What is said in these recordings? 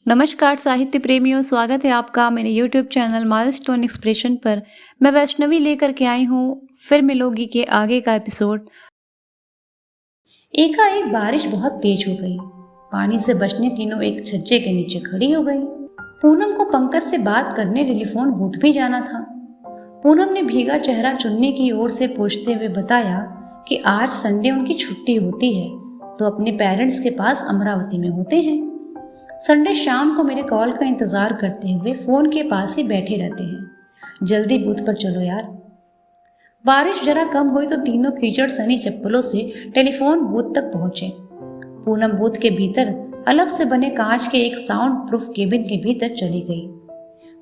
नमस्कार साहित्य प्रेमियों, स्वागत है आपका मेरे YouTube चैनल माइलस्टोन एक्सप्रेशन पर। मैं वैष्णवी लेकर के आई हूँ फिर मिलोगी के आगे का एपिसोड। एकाएक बारिश बहुत तेज हो गई। पानी से बचने तीनों एक छज्जे के नीचे खड़ी हो गई। पूनम को पंकज से बात करने टेलीफोन बूथ भी जाना था। पूनम ने भीगा चेहरा चुन्नी की ओर से पूछते हुए बताया कि आज संडे उनकी छुट्टी होती है तो अपने पेरेंट्स के पास अमरावती में होते हैं। संडे शाम को मेरे कॉल का इंतजार करते हुए फोन के पास ही बैठे रहते हैं। जल्दी बूथ पर चलो यार। बारिश जरा कम हुई तो तीनों कीचड़ सनी चप्पलों से टेलीफोन बूथ तक पहुंचे। पूनम बूथ के भीतर अलग से बने कांच के एक साउंड प्रूफ केबिन के भीतर चली गई।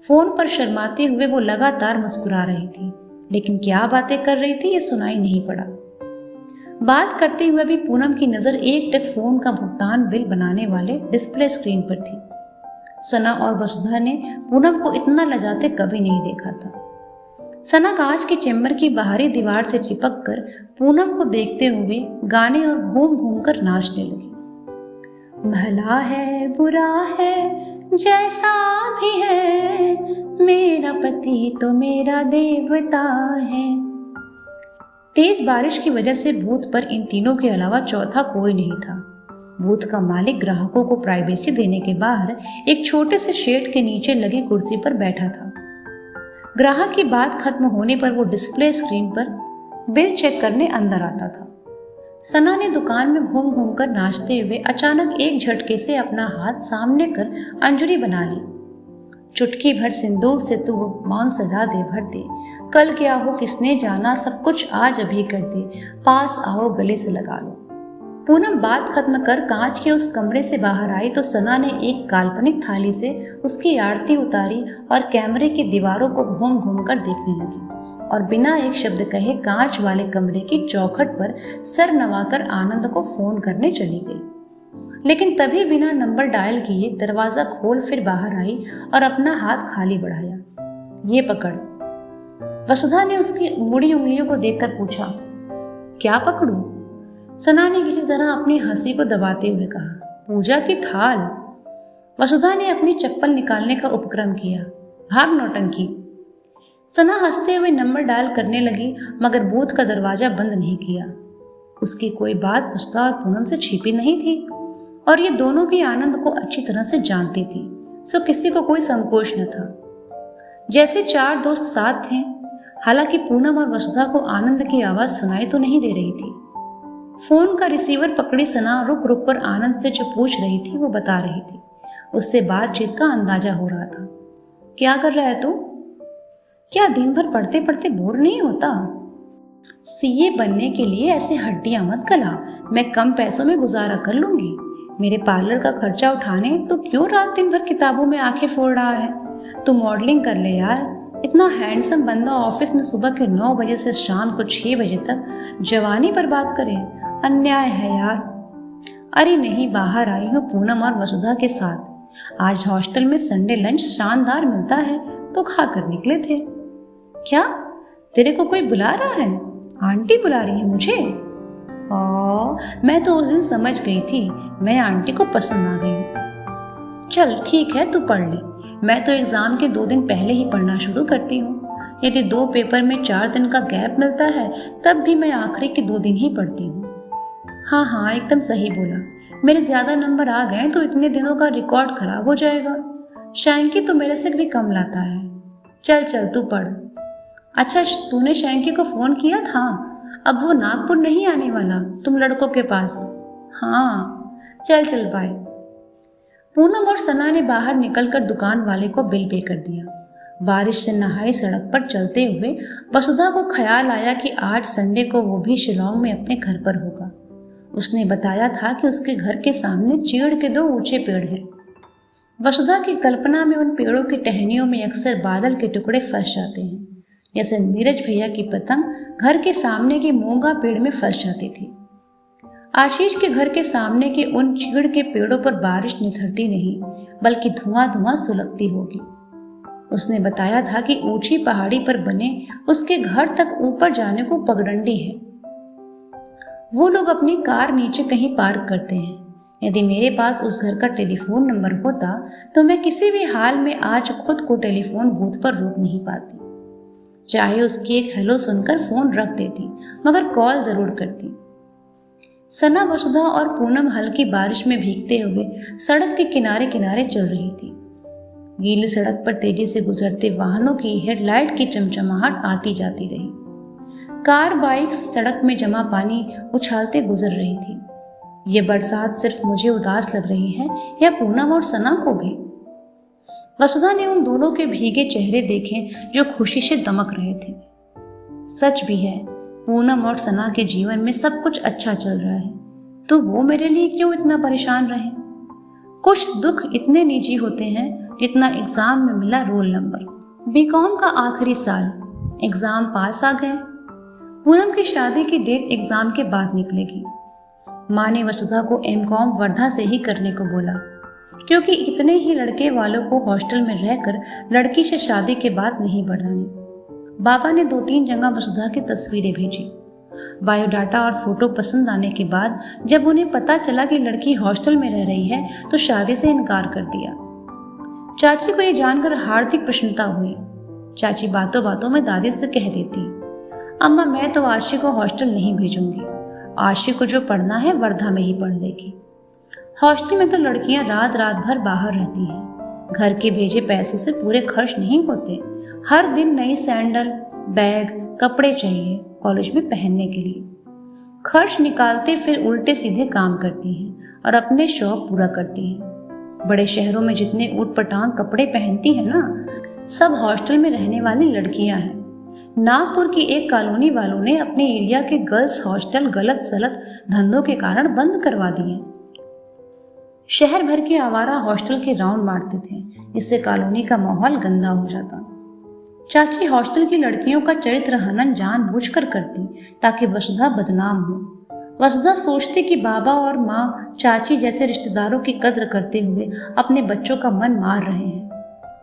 फोन पर शर्माते हुए वो लगातार मुस्कुरा रही थी, लेकिन क्या बातें कर रही थी ये सुनाई नहीं पड़ा। बात करते हुए भी पूनम की नजर एक टक फोन का भुगतान बिल बनाने वाले डिस्प्ले स्क्रीन पर थी। सना और वसुधा ने पूनम को इतना लजाते कभी नहीं देखा था। सना कांच के चैम्बर की बाहरी दीवार से चिपक कर पूनम को देखते हुए गाने और घूम घूम कर नाचने लगी। भला है बुरा है जैसा भी है, मेरा पति तो मेरा देवता है। तेज बारिश की वजह से बूथ पर इन तीनों के अलावा चौथा कोई नहीं था। बूथ का मालिक ग्राहकों को प्राइवेसी देने के बाहर एक छोटे से शेड के नीचे लगी कुर्सी पर बैठा था। ग्राहक की बात खत्म होने पर वो डिस्प्ले स्क्रीन पर बिल चेक करने अंदर आता था। सना ने दुकान में घूम घूम कर नाचते हुए अचानक एक झटके से अपना हाथ सामने कर अंजलि बना ली। चुटकी भर सिंदूर से तू मौन सजा दे भर दे, कल क्या हो किसने जाना, सब कुछ आज अभी कर दे, पास आओ गले से लगा लो। पूनम बात खत्म कर कांच के उस कमरे से बाहर आई तो सना ने एक काल्पनिक थाली से उसकी आरती उतारी और कैमरे की दीवारों को घूम घूम कर देखने लगी और बिना एक शब्द कहे कांच वाले कमरे की चौखट पर सर नवाकर आनंद को फोन करने चली गई। लेकिन तभी बिना नंबर डायल किए दरवाजा खोल फिर बाहर आई और अपना हाथ खाली बढ़ाया। ये पकड़। वसुधा ने उसकी मुड़ी उंगलियों को देखकर पूछा, क्या पकड़ूं? सना ने किसी तरह अपनी हंसी को दबाते हुए कहा, पूजा की थाल। वसुधा ने अपनी चप्पल निकालने का उपक्रम किया, भाग नौटंकी। सना हंसते हुए नंबर डायल करने लगी मगर बूथ का दरवाजा बंद नहीं किया। उसकी कोई बात वसुधा और पूनम से छिपी नहीं थी और ये दोनों भी आनंद को अच्छी तरह से जानती थी, सो किसी को कोई संकोच न था। जैसे चार दोस्त साथ थे। हालांकि पूनम और वसुधा को आनंद की आवाज सुनाई तो नहीं दे रही थी। फोन का रिसीवर पकड़ी सना रुक रुक कर आनंद से जो पूछ रही थी वो बता रही थी। उससे बातचीत का अंदाजा हो रहा था। क्या कर रहा है तू? क्या दिन भर पढ़ते पढ़ते बोर नहीं होता? सीए बनने के लिए ऐसे हड्डियां मत गला, मैं कम पैसों में गुजारा कर लूंगी। मेरे पार्लर का खर्चा उठाने तो क्यों रात दिन भर किताबों में आंखें फोड़ रहा है? तू मॉडलिंग कर ले यार। इतना हैंडसम बंदा ऑफिस में सुबह के 9 बजे से शाम को 6 बजे तक जवानी बर्बाद करे, अन्याय है यार। अरे नहीं, बाहर आई हूँ पूनम और वसुधा के साथ। आज हॉस्टल में संडे लंच शानदार मिलता है तो खा कर निकले थे। क्या तेरे को कोई बुला रहा है? आंटी बुला रही है मुझे? मैं तो उस दिन समझ गई थी मैं आंटी को पसंद आ गई। चल ठीक है, तू पढ़ ले। मैं तो एग्जाम के 2 दिन पहले ही पढ़ना शुरू करती हूँ। यदि 2 पेपर में 4 दिन का गैप मिलता है तब भी मैं आखिरी के 2 दिन ही पढ़ती हूँ। हाँ, एकदम सही बोला। मेरे ज्यादा नंबर आ गए तो इतने दिनों का रिकॉर्ड खराब हो जाएगा। शैंकी तो मेरे से भी कम लाता है। चल तू पढ़। अच्छा, तूने शैंकी को फोन किया था? अब वो नागपुर नहीं आने वाला तुम लड़कों के पास? हाँ, चल बाय। पूनम और सना ने बाहर निकलकर दुकान वाले को बिल पे कर दिया। बारिश से नहाई सड़क पर चलते हुए वसुधा को ख्याल आया कि आज संडे को वो भी शिलांग में अपने घर पर होगा। उसने बताया था कि उसके घर के सामने चीड़ के 2 ऊंचे पेड़ हैं। वसुधा की कल्पना में उन पेड़ों की टहनियों में अक्सर बादल के टुकड़े फंस जाते हैं, जैसे नीरज भैया की पतंग घर के सामने के मूंगा पेड़ में फंस जाती थी। आशीष के घर के सामने के उन चीड़ के पेड़ों पर बारिश निथरती नहीं बल्कि धुआं सुलगती होगी। उसने बताया था कि ऊंची पहाड़ी पर बने उसके घर तक ऊपर जाने को पगडंडी है। वो लोग अपनी कार नीचे कहीं पार्क करते हैं। यदि मेरे पास उस घर का टेलीफोन नंबर होता तो मैं किसी भी हाल में आज खुद को टेलीफोन बूथ पर रोक नहीं पाती। चाहे उसकी एक हेलो सुनकर फोन रख देती, मगर कॉल जरूर करती। सना, वसुधा और पूनम हल्की बारिश में भीगते हुए सड़क के किनारे किनारे चल रही थी। गीली सड़क पर तेजी से गुजरते वाहनों की हेडलाइट की चमचमाहट आती जाती रही। कार, बाइक सड़क में जमा पानी उछालते गुजर रही थी। ये बरसात सिर्फ मुझे उदास लग रही है या पूनम और सना को भी? वसुधा ने उन दोनों के भीगे चेहरे देखे जो खुशी से दमक रहे थे। सच भी है, पूनम और सना के जीवन में सब कुछ अच्छा चल रहा है, तो वो मेरे लिए क्यों इतना परेशान रहे? कुछ दुख इतने निजी होते हैं जितना एग्जाम में मिला रोल नंबर। बीकॉम का आखिरी साल, एग्जाम पास आ गए। पूनम की शादी की डेट एग्जाम के बाद निकलेगी। माँ ने वसुधा को एमकॉम वर्धा से ही करने को बोला, क्योंकि इतने ही लड़के वालों को हॉस्टल में रहकर लड़की से शादी के बाद नहीं बढ़ानी। बाबा ने 2-3 जगह वसुधा की तस्वीरें भेजी। बायोडाटा और फोटो पसंद आने के बाद जब उन्हें पता चला कि लड़की हॉस्टल में रह रही है तो शादी से इनकार कर दिया। चाची को ये जानकर हार्दिक प्रसन्नता हुई। चाची बातों बातों में दादी से कह देती, अम्मा मैं तो आशी को हॉस्टल नहीं भेजूंगी। आशी को जो पढ़ना है वर्धा में ही पढ़ लेगी। हॉस्टल में तो लड़कियां रात रात भर बाहर रहती हैं। घर के भेजे पैसों से पूरे खर्च नहीं होते। हर दिन नई सैंडल, बैग, कपड़े चाहिए कॉलेज में पहनने के लिए। खर्च निकालते फिर उल्टे सीधे काम करती हैं और अपने शौक पूरा करती हैं। बड़े शहरों में जितने ऊटपटांग कपड़े पहनती हैं ना, सब हॉस्टल में रहने वाली लड़कियां हैं। नागपुर की एक कॉलोनी वालों ने अपने एरिया के गर्ल्स हॉस्टल गलत सलत धंधों के कारण बंद करवा दिए। शहर भर के आवारा हॉस्टल के राउंड मारते थे, जिससे कॉलोनी का माहौल गंदा हो जाता। चाची हॉस्टल की लड़कियों का चरित्र हनन जानबूझकर करती ताकि वसुधा बदनाम हो। वसुधा सोचती कि बाबा और माँ चाची जैसे रिश्तेदारों की कद्र करते हुए अपने बच्चों का मन मार रहे हैं।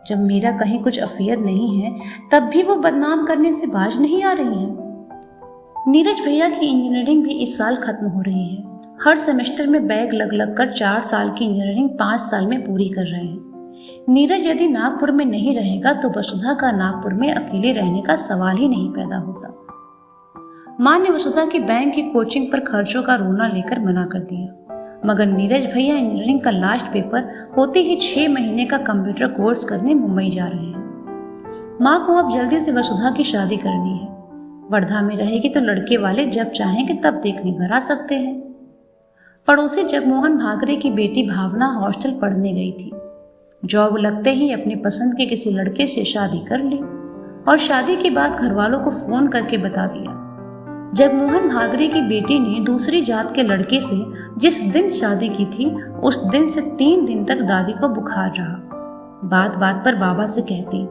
जब मेरा कहीं कुछ अफेयर नहीं है तब भी वो बदनाम करने से बाज नहीं आ रही है। नीरज भैया की इंजीनियरिंग भी इस साल खत्म हो रही है। हर सेमेस्टर में बैग लग लग कर 4 साल की इंजीनियरिंग 5 साल में पूरी कर रहे हैं। नीरज यदि नागपुर में नहीं रहेगा तो वसुधा का नागपुर में अकेले रहने का सवाल ही नहीं पैदा होता। माँ ने वसुधा की बैंक की कोचिंग पर खर्चों का रोना लेकर मना कर दिया, मगर नीरज भैया इंजीनियरिंग का लास्ट पेपर होते ही 6 महीने का कंप्यूटर कोर्स करने मुंबई जा रहे हैं। माँ को अब जल्दी से वसुधा की शादी करनी है। वर्धा में रहेगी तो लड़के वाले जब चाहेंगे तब देखने घर आ सकते हैं। पड़ोसी जगमोहन भागरे की बेटी भावना हॉस्टल पढ़ने गई थी। जॉब लगते ही अपनी पसंद के किसी लड़के से शादी कर ली और शादी के बाद घर वालों को फोन करके बता दिया। जगमोहन भागरे की बेटी ने दूसरी जात के लड़के से जिस दिन शादी की थी उस दिन से 3 दिन तक दादी को बुखार रहा। बात बात पर बाबा से कहती,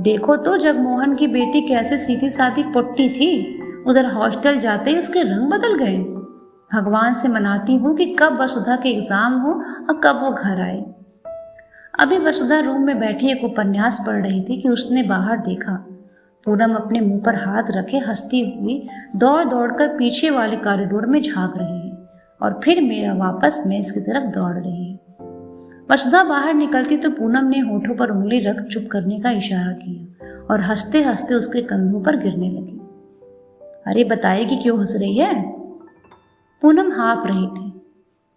देखो तो जगमोहन की बेटी कैसे सीधी सादी पुट्टी थी, उधर हॉस्टल जाते ही उसके रंग बदल गए। भगवान से मनाती हूँ कि कब वसुधा के एग्जाम हो और कब वो घर आए। अभी वसुधा रूम में बैठी एक उपन्यास पढ़ रही थी कि उसने बाहर देखा पूनम अपने मुंह पर हाथ रखे हंसती हुई दौड़ दौड़कर पीछे वाले कॉरिडोर में झांक रही है और फिर मेरा वापस मेज की तरफ दौड़ रही है। वसुधा बाहर निकलती तो पूनम ने होठों पर उंगली रख चुप करने का इशारा किया और हंसते हंसते उसके कंधों पर गिरने लगी। अरे बताएगी क्यों हंस रही है? पूनम हाँफ रही थी।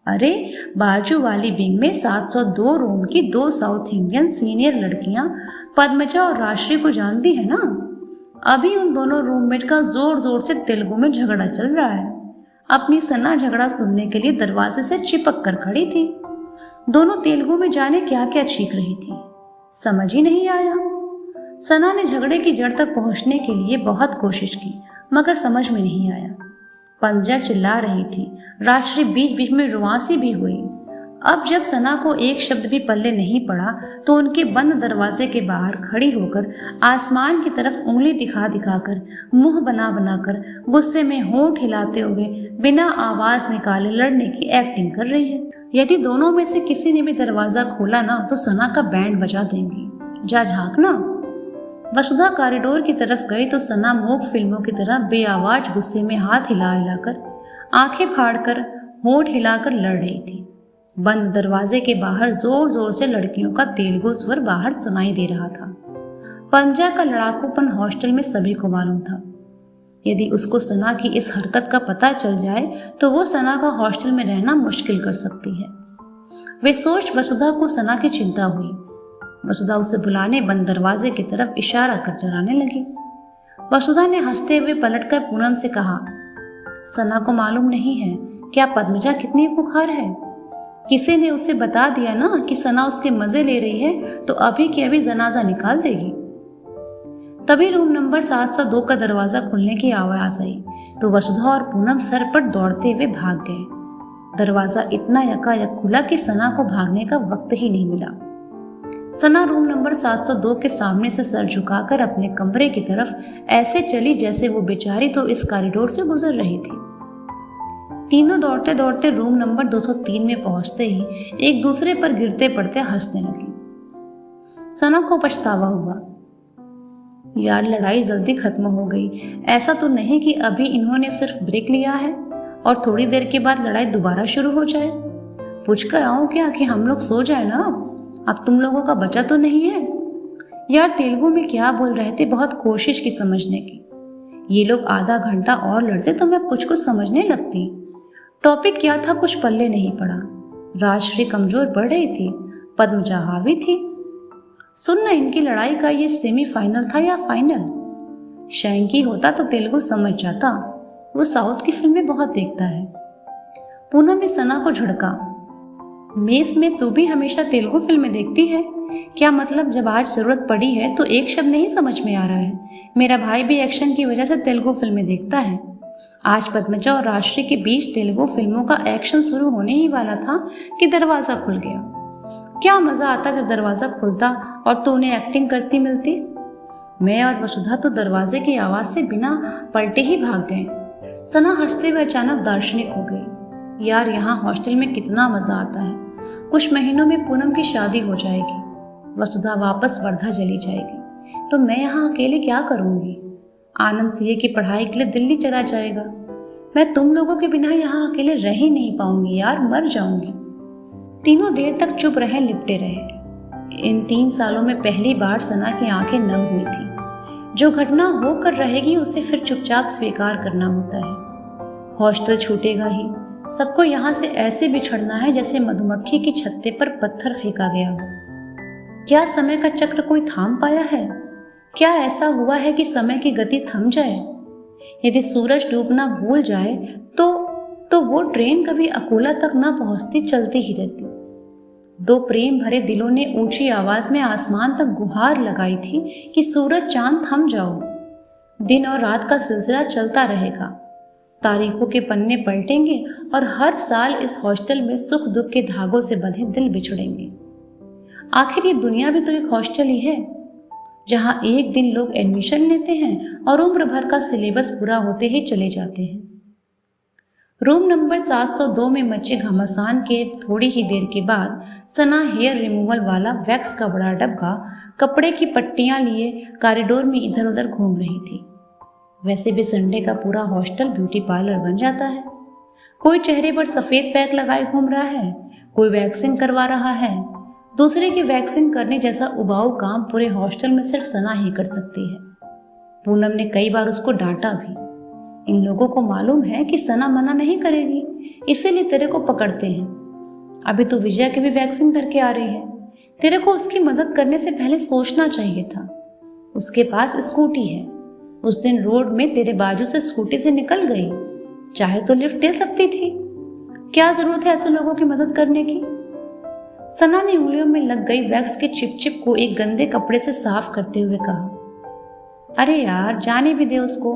अरे बाजू वाली विंग में 702 रूम की 2 साउथ इंडियन सीनियर लड़कियां पद्मजा और राशि को जानती है ना। अभी उन दोनों रूममेट का जोर जोर से तेलुगु में झगड़ा चल रहा है। अपनी सना झगड़ा सुनने के लिए दरवाजे से चिपक कर खड़ी थी। दोनों तेलुगु में जाने क्या क्या चीख रही थी, समझ ही नहीं आया। सना ने झगड़े की जड़ तक पहुंचने के लिए बहुत कोशिश की, मगर समझ में नहीं आया। पंजा चिल्ला रही थी, राश्री बीच बीच में रुआंसी भी हुई। अब जब सना को एक शब्द भी पल्ले नहीं पड़ा तो उनके बंद दरवाजे के बाहर खड़ी होकर आसमान की तरफ उंगली दिखा दिखाकर मुंह बना बनाकर गुस्से में होंठ हिलाते हुए बिना आवाज निकाले लड़ने की एक्टिंग कर रही है। यदि दोनों में से किसी ने भी दरवाजा खोला ना तो सना का बैंड बजा देंगी। जा झांकना। वसुधा कॉरिडोर की तरफ गई तो सना मूक फिल्मों की तरह बेआवाज गुस्से में हाथ हिला हिलाकर आंखें फाड़कर होंठ हिलाकर लड़ रही थी। बंद दरवाजे के बाहर जोर जोर से लड़कियों का तेलुगु स्वर बाहर सुनाई दे रहा था। पंजा का लड़ाकूपन हॉस्टल में सभी को मालूम था। यदि उसको सना की इस हरकत का पता चल जाए तो वो सना का हॉस्टल में रहना मुश्किल कर सकती है। वे सोच वसुधा को सना की चिंता हुई। वसुधा उसे बुलाने बंद दरवाजे की तरफ इशारा कर डराने लगी। वसुधा ने हंसते हुए पलटकर पूनम से कहा, सना को मालूम नहीं है क्या पद्मजा कितनी खुखार है। किसी ने उसे बता दिया ना कि सना उसके मजे ले रही है तो अभी के अभी जनाजा निकाल देगी। तभी रूम नंबर 702 का दरवाजा खुलने की आवाज आई तो वसुधा और पूनम सर पर दौड़ते हुए भाग गए। दरवाजा इतना यकायक खुला कि सना को भागने का वक्त ही नहीं मिला। सना रूम नंबर 702 के सामने से सर झुकाकर अपने कमरे की तरफ ऐसे चली जैसे वो बेचारी तो इस कॉरिडोर से गुजर रही थी। तीनों दौड़ते दौड़ते रूम नंबर 203 में पहुंचते ही एक दूसरे पर गिरते पड़ते हंसने लगी। सना को पछतावा हुआ, यार लड़ाई जल्दी खत्म हो गई। ऐसा तो नहीं कि अभी इन्होंने सिर्फ ब्रेक लिया है और थोड़ी देर के बाद लड़ाई दोबारा शुरू हो जाए। पूछकर आऊं क्या कि हम लोग सो जाए ना, अब तुम लोगों का बचा तो नहीं है। यार तेलुगु में क्या बोल रहे थे, बहुत कोशिश की समझने की। ये लोग आधा घंटा और लड़ते तो मैं कुछ कुछ समझने लगती। टॉपिक क्या था कुछ पल्ले नहीं पड़ा। राजश्री कमजोर पड़ रही थी, पद्मजा हावी थी। सुनना इनकी लड़ाई का ये सेमीफाइनल था या फाइनल। शैंकी होता तो तेलुगु समझ जाता, वो साउथ की फिल्में बहुत देखता है। पूनम ने सना को झड़का, मेस में तू भी हमेशा तेलुगु फिल्में देखती है क्या? मतलब जब आज जरूरत पड़ी है तो एक शब्द नहीं समझ में आ रहा है। मेरा भाई भी एक्शन की वजह से तेलुगु फिल्में देखता है। आज पद्मजा और राजश्री के बीच तेलुगु फिल्मों का एक्शन शुरू होने ही वाला था कि दरवाजा खुल गया। क्या मजा आता जब दरवाजा खुलता और तू उन्हें एक्टिंग करती मिलती। मैं और वसुधा तो दरवाजे की आवाज से बिना पलटे ही भाग गए। सना हंसते हुए अचानक दार्शनिक हो गई। यार यहाँ हॉस्टल में कितना मजा आता है। कुछ महीनों में पूनम की शादी हो जाएगी, वसुधा वापस वर्धा चली जाएगी, तो मैं यहाँ अकेले क्या करूँगी। आनंद सीए की पढ़ाई के लिए दिल्ली चला जाएगा। मैं तुम लोगों के बिना यहाँ अकेले रह ही नहीं पाऊंगी यार, मर जाऊंगी। तीनों देर तक चुप रहे, लिपटे रहे। इन 3 सालों में पहली बार सना की आंखें नम हुई थी। जो घटना होकर रहेगी उसे फिर चुपचाप स्वीकार करना होता है। हॉस्टल छूटेगा ही, सबको यहाँ से ऐसे बिछड़ना है जैसे मधुमक्खी की छत्ते पर पत्थर फेंका गया हो। क्या समय का चक्र कोई थाम पाया है? क्या ऐसा हुआ है कि समय की गति थम जाए? यदि सूरज डूबना भूल जाए तो वो ट्रेन कभी अकोला तक ना पहुंचती, चलती ही रहती। 2 प्रेम भरे दिलों ने ऊंची आवाज में आसमान तक गुहार लगाई थी कि सूरज चांद थम जाओ। दिन और रात का सिलसिला चलता रहेगा, तारीखों के पन्ने पलटेंगे और हर साल इस हॉस्टल में सुख दुख के धागों से बंधे दिल बिछड़ेंगे। आखिर ये दुनिया भी तो एक हॉस्टल ही है, जहाँ एक दिन लोग एडमिशन लेते हैं और उम्र भर का सिलेबस पूरा होते ही चले जाते हैं। रूम नंबर 702 में मचे घमासान के थोड़ी ही देर के बाद सना हेयर रिमूवल वाला वैक्स का बड़ा डब्बा कपड़े की पट्टियां लिए कॉरिडोर में इधर उधर घूम रही थी। वैसे भी संडे का पूरा हॉस्टल ब्यूटी पार्लर बन जाता है। कोई चेहरे पर सफ़ेद पैक लगाए घूम रहा है, कोई वैक्सिंग करवा रहा है। दूसरे की वैक्सिंग करने जैसा उबाऊ काम पूरे हॉस्टल में सिर्फ सना ही कर सकती है। पूनम ने कई बार उसको डांटा भी। इन लोगों को मालूम है कि सना मना नहीं करेगी, इसीलिए तेरे को पकड़ते हैं। अभी तो विजया की भी वैक्सिंग करके आ रही है। तेरे को उसकी मदद करने से पहले सोचना चाहिए था। उसके पास स्कूटी है, उस दिन रोड में तेरे बाजू से स्कूटी से निकल गई, चाहे तो लिफ्ट दे सकती थी। क्या जरूरत है ऐसे लोगों की मदद करने की? सना ने उंगलियों में लग गई वैक्स के चिपचिप को एक गंदे कपड़े से साफ करते हुए कहा, अरे यार जाने भी दे उसको,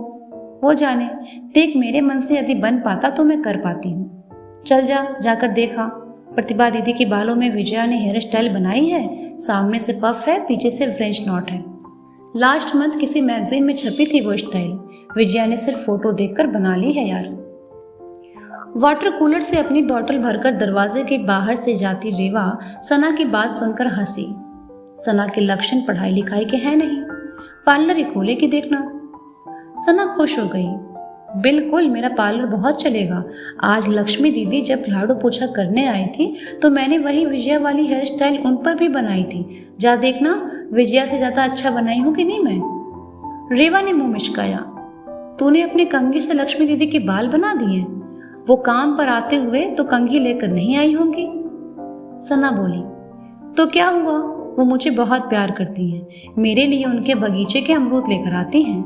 वो जाने। देख मेरे मन से यदि बन पाता तो मैं कर पाती हूँ। चल जाकर देखा। प्रतिभा दीदी के बालों में विजया ने हेयर स्टाइल बनाई है, सामने से पफ है, पीछे से फ्रेंच नॉट है। लास्ट मंथ किसी मैगजीन में छपी थी वो स्टाइल। विजया ने सिर्फ फोटो देखकर बना ली है यार। वाटर कूलर से अपनी बोतल भरकर दरवाजे के बाहर से जाती रेवा सना की बात सुनकर हंसी। सना के लक्षण पढ़ाई लिखाई के हैं नहीं, पार्लर ही खोले कि देखना। सना खुश हो गई। बिल्कुल, मेरा पार्लर बहुत चलेगा। आज लक्ष्मी दीदी जब झाड़ू पोछा करने आई थी तो मैंने वही विजया वाली हेयर स्टाइल उन पर भी बनाई थी। जा देखना, विजया से ज़्यादा अच्छा बनाई हूँ कि नहीं मैं। रेवा ने मुंह मिचकाया। तूने अपनी कंघी से लक्ष्मी दीदी के बाल बना दिए? वो काम पर आते हुए तो कंघी लेकर नहीं आई होंगी। सना बोली, तो क्या हुआ, वो मुझे बहुत प्यार करती हैं। मेरे लिए उनके बगीचे के अमरूद लेकर आती हैं।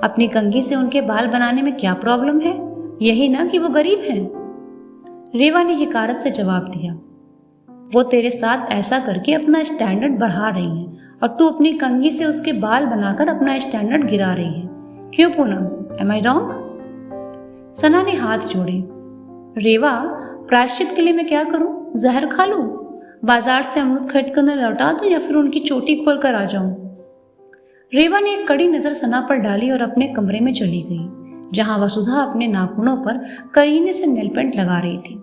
अपनी कंघी से उनके बाल बनाने में क्या प्रॉब्लम है? यही ना कि वो गरीब हैं। रेवा ने हिकारत से जवाब दिया, वो तेरे साथ ऐसा करके अपना स्टैंडर्ड बढ़ा रही हैं और तू अपनी कंघी से उसके बाल बनाकर अपना स्टैंडर्ड गिरा रही है। क्यों पूनम, एम आई रॉन्ग? सना ने हाथ जोड़े। रेवा, प्रायश्चित के लिए मैं क्या करूं? जहर खा लूं? बाजार से अमरूद खरीद कर लौटा दूं या फिर उनकी चोटी खोल कर आ जाऊं? रेवा ने एक कड़ी नजर सना पर डाली और अपने कमरे में चली गई, जहां वसुधा अपने नाखूनों पर करीने से नेल पेंट लगा रही थी।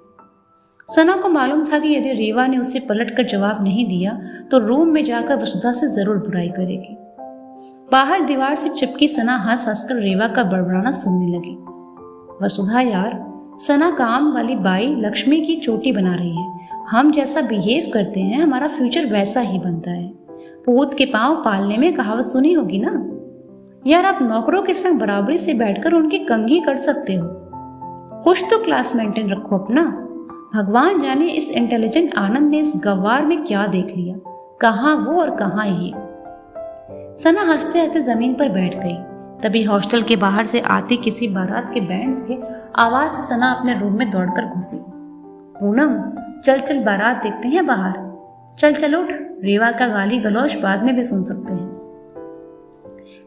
सना को मालूम था कि यदि रेवा ने उसे पलटकर जवाब नहीं दिया तो रूम में जाकर वसुधा से जरूर बुराई करेगी। बाहर दीवार से चिपकी सना हंस हंसकर रेवा का बड़बड़ाना सुनने लगी। वसुधा यार, सना काम वाली बाई लक्ष्मी की चोटी बना रही है। हम जैसा बिहेव करते हैं हमारा फ्यूचर वैसा ही बनता है। पूत के पांव पालने में कहावत सुनी होगी ना यार। आप नौकरों के संग बराबरी से बैठकर उनकी कंघी कर सकते हो। कुछ तो क्लास मेंटेन रखो अपना। भगवान जाने इस इंटेलिजेंट आनंद ने इस गंवार में क्या देख लिया, कहाँ वो और कहाँ ये। सना हंसते हंसते जमीन पर बैठ गई। तभी हॉस्टल के बाहर से आती किसी बारात के बैंड्स के आवाज से सना अपने रूम में दौड़कर घुसी। पूनम, चल चल बारात देखते हैं बाहर। चल चल उठ, रेवा का गाली गलौज बाद में भी सुन सकते हैं।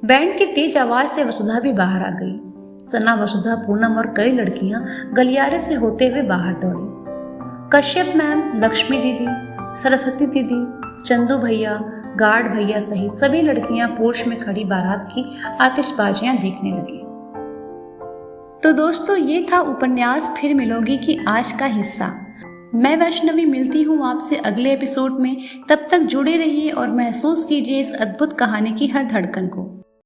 बैंड की तेज आवाज से वसुधा भी बाहर आ गई। सना, वसुधा, पूनम और कई लड़कियां गलियारे से होते हुए बाहर दौड़ी। कश्यप मैम, लक्ष्मी दीदी, सरस्वती दीदी, चंदू भैया, गार्ड भैया सहित सभी लड़कियां पोर्च में खड़ी बारात की आतिशबाजियां देखने लगी। तो दोस्तों, ये था उपन्यास फिर मिलोगी की आज का हिस्सा। मैं वैष्णवी मिलती हूँ आपसे अगले एपिसोड में। तब तक जुड़े रहिए और महसूस कीजिए इस अद्भुत कहानी की हर धड़कन को।